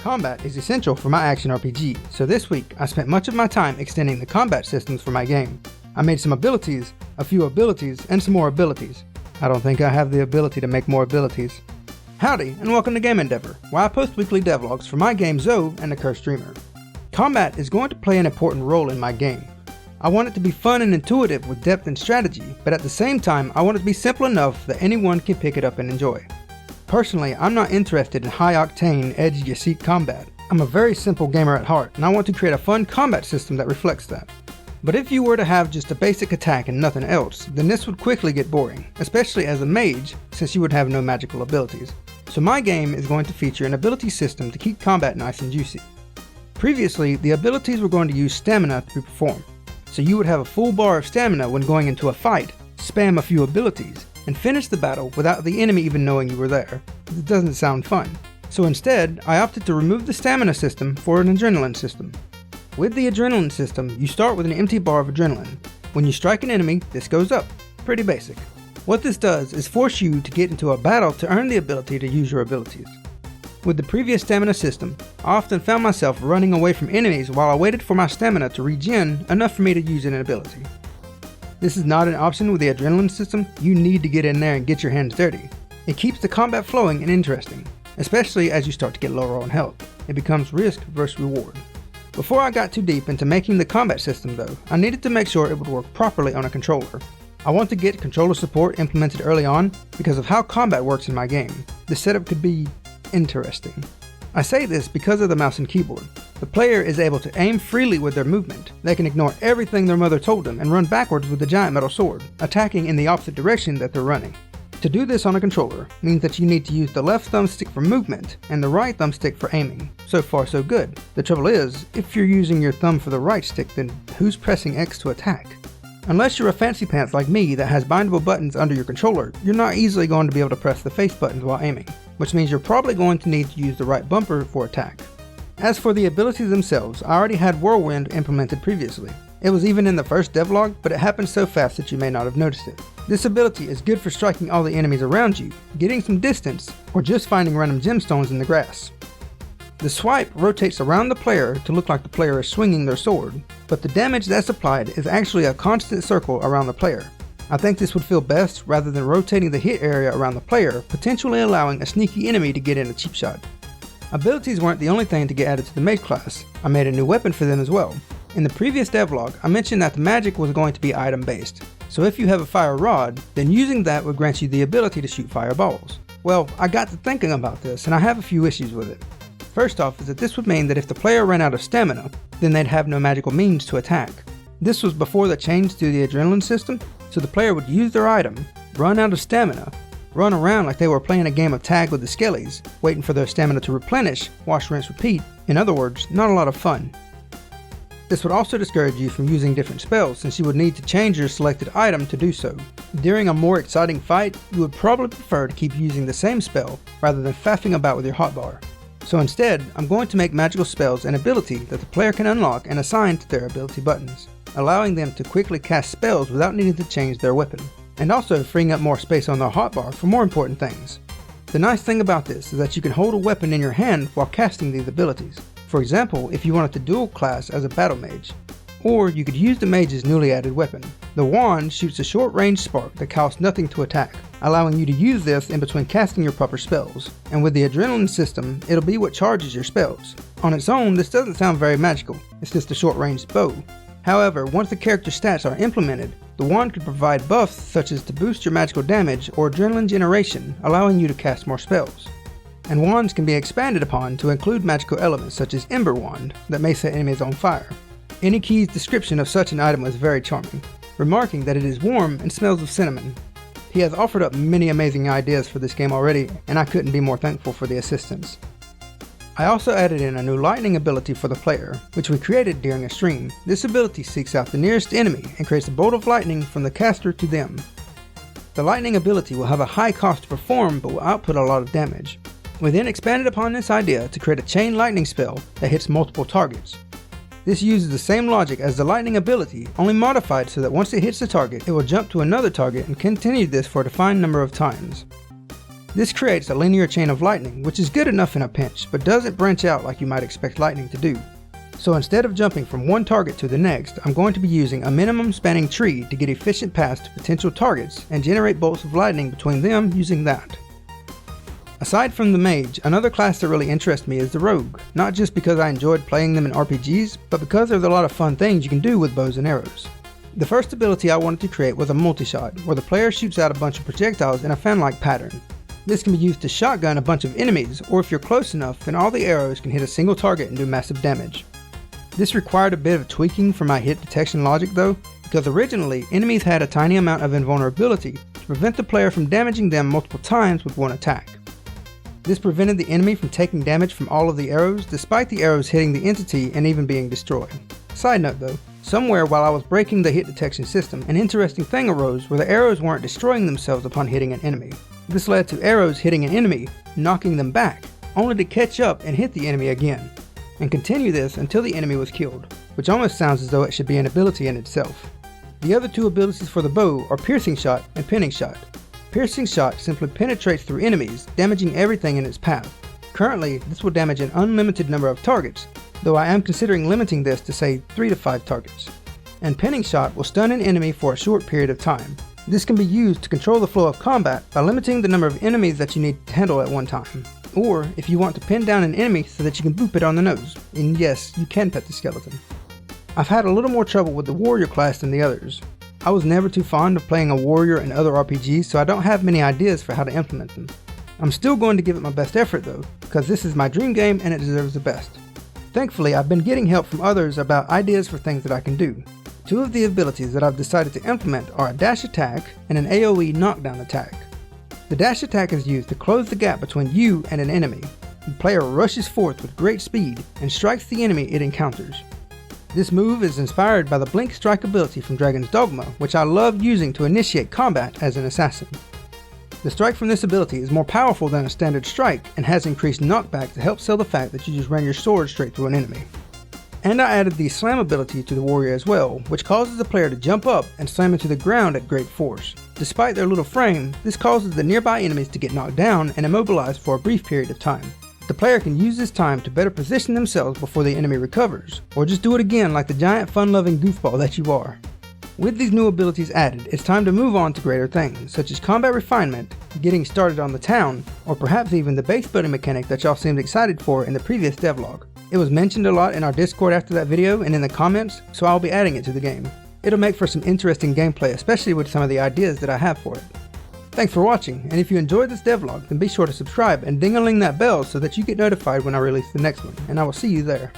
Combat is essential for my action RPG, so this week I spent much of my time extending the combat systems for my game. I made some abilities, a few abilities, and some more abilities. I don't think I have the ability to make more abilities. Howdy, and welcome to Game Endeavor, where I post weekly devlogs for my game Zoe and the Cursed Dreamer. Combat is going to play an important role in my game. I want it to be fun and intuitive with depth and strategy, but at the same time I want it to be simple enough that anyone can pick it up and enjoy. Personally, I'm not interested in high-octane, edge-your-seat combat. I'm a very simple gamer at heart, and I want to create a fun combat system that reflects that. But if you were to have just a basic attack and nothing else, then this would quickly get boring, especially as a mage, since you would have no magical abilities. So my game is going to feature an ability system to keep combat nice and juicy. Previously, the abilities were going to use stamina to be performed. So you would have a full bar of stamina when going into a fight, spam a few abilities, and finish the battle without the enemy even knowing you were there. It doesn't sound fun. So instead, I opted to remove the stamina system for an adrenaline system. With the adrenaline system, you start with an empty bar of adrenaline. When you strike an enemy, this goes up. Pretty basic. What this does is force you to get into a battle to earn the ability to use your abilities. With the previous stamina system, I often found myself running away from enemies while I waited for my stamina to regen enough for me to use an ability. This is not an option with the adrenaline system. You need to get in there and get your hands dirty. It keeps the combat flowing and interesting, especially as you start to get lower on health. It becomes risk versus reward. Before I got too deep into making the combat system though, I needed to make sure it would work properly on a controller. I want to get controller support implemented early on because of how combat works in my game. The setup could be interesting. I say this because of the mouse and keyboard. The player is able to aim freely with their movement. They can ignore everything their mother told them and run backwards with the giant metal sword, attacking in the opposite direction that they're running. To do this on a controller means that you need to use the left thumbstick for movement and the right thumbstick for aiming. So far so good. The trouble is, if you're using your thumb for the right stick, then who's pressing X to attack? Unless you're a fancy pants like me that has bindable buttons under your controller, you're not easily going to be able to press the face buttons while aiming, which means you're probably going to need to use the right bumper for attack. As for the abilities themselves, I already had Whirlwind implemented previously. It was even in the first devlog, but it happened so fast that you may not have noticed it. This ability is good for striking all the enemies around you, getting some distance, or just finding random gemstones in the grass. The swipe rotates around the player to look like the player is swinging their sword, but the damage that's applied is actually a constant circle around the player. I think this would feel best rather than rotating the hit area around the player, potentially allowing a sneaky enemy to get in a cheap shot. Abilities weren't the only thing to get added to the mage class. I made a new weapon for them as well. In the previous devlog, I mentioned that the magic was going to be item based, so if you have a fire rod, then using that would grant you the ability to shoot fireballs. Well, I got to thinking about this and I have a few issues with it. First off is that this would mean that if the player ran out of stamina, then they'd have no magical means to attack. This was before the change to the adrenaline system, so the player would use their item, run out of stamina, run around like they were playing a game of tag with the skellies, waiting for their stamina to replenish, wash, rinse, repeat. In other words, not a lot of fun. This would also discourage you from using different spells since you would need to change your selected item to do so. During a more exciting fight, you would probably prefer to keep using the same spell rather than faffing about with your hotbar. So instead, I'm going to make magical spells an ability that the player can unlock and assign to their ability buttons, allowing them to quickly cast spells without needing to change their weapon, and also freeing up more space on their hotbar for more important things. The nice thing about this is that you can hold a weapon in your hand while casting these abilities. For example, if you wanted to dual class as a battle mage. Or you could use the mage's newly added weapon. The wand shoots a short range spark that costs nothing to attack, allowing you to use this in between casting your proper spells. And with the adrenaline system, it'll be what charges your spells. On its own, this doesn't sound very magical, it's just a short range bow. However, once the character stats are implemented, the wand could provide buffs such as to boost your magical damage or adrenaline generation, allowing you to cast more spells. And wands can be expanded upon to include magical elements such as Ember Wand that may set enemies on fire. Any key's description of such an item was very charming, remarking that it is warm and smells of cinnamon. He has offered up many amazing ideas for this game already, and I couldn't be more thankful for the assistance. I also added in a new lightning ability for the player, which we created during a stream. This ability seeks out the nearest enemy and creates a bolt of lightning from the caster to them. The lightning ability will have a high cost to perform but will output a lot of damage. We then expanded upon this idea to create a chain lightning spell that hits multiple targets. This uses the same logic as the lightning ability, only modified so that once it hits the target, it will jump to another target and continue this for a defined number of times. This creates a linear chain of lightning, which is good enough in a pinch, but doesn't branch out like you might expect lightning to do. So instead of jumping from one target to the next, I'm going to be using a minimum spanning tree to get efficient paths to potential targets and generate bolts of lightning between them using that. Aside from the mage, another class that really interests me is the rogue, not just because I enjoyed playing them in RPGs, but because there's a lot of fun things you can do with bows and arrows. The first ability I wanted to create was a multishot, where the player shoots out a bunch of projectiles in a fan-like pattern. This can be used to shotgun a bunch of enemies, or if you're close enough, then all the arrows can hit a single target and do massive damage. This required a bit of tweaking for my hit detection logic though, because originally enemies had a tiny amount of invulnerability to prevent the player from damaging them multiple times with one attack. This prevented the enemy from taking damage from all of the arrows, despite the arrows hitting the entity and even being destroyed. Side note though, somewhere while I was breaking the hit detection system, an interesting thing arose where the arrows weren't destroying themselves upon hitting an enemy. This led to arrows hitting an enemy, knocking them back, only to catch up and hit the enemy again, and continue this until the enemy was killed, which almost sounds as though it should be an ability in itself. The other two abilities for the bow are piercing shot and pinning shot. Piercing shot simply penetrates through enemies, damaging everything in its path. Currently, this will damage an unlimited number of targets, though I am considering limiting this to say 3 to 5 targets. And pinning shot will stun an enemy for a short period of time. This can be used to control the flow of combat by limiting the number of enemies that you need to handle at one time. Or if you want to pin down an enemy so that you can boop it on the nose. And yes, you can pet the skeleton. I've had a little more trouble with the warrior class than the others. I was never too fond of playing a warrior in other RPGs, so I don't have many ideas for how to implement them. I'm still going to give it my best effort though, because this is my dream game and it deserves the best. Thankfully, I've been getting help from others about ideas for things that I can do. Two of the abilities that I've decided to implement are a dash attack and an AoE knockdown attack. The dash attack is used to close the gap between you and an enemy. The player rushes forth with great speed and strikes the enemy it encounters. This move is inspired by the Blink Strike ability from Dragon's Dogma, which I love using to initiate combat as an assassin. The strike from this ability is more powerful than a standard strike and has increased knockback to help sell the fact that you just ran your sword straight through an enemy. And I added the slam ability to the warrior as well, which causes the player to jump up and slam into the ground at great force. Despite their little frame, this causes the nearby enemies to get knocked down and immobilized for a brief period of time. The player can use this time to better position themselves before the enemy recovers, or just do it again like the giant fun-loving goofball that you are. With these new abilities added, it's time to move on to greater things, such as combat refinement, getting started on the town, or perhaps even the base building mechanic that y'all seemed excited for in the previous devlog. It was mentioned a lot in our Discord after that video and in the comments, so I'll be adding it to the game. It'll make for some interesting gameplay, especially with some of the ideas that I have for it. Thanks for watching, and if you enjoyed this devlog, then be sure to subscribe and ding-a-ling that bell so that you get notified when I release the next one, and I will see you there.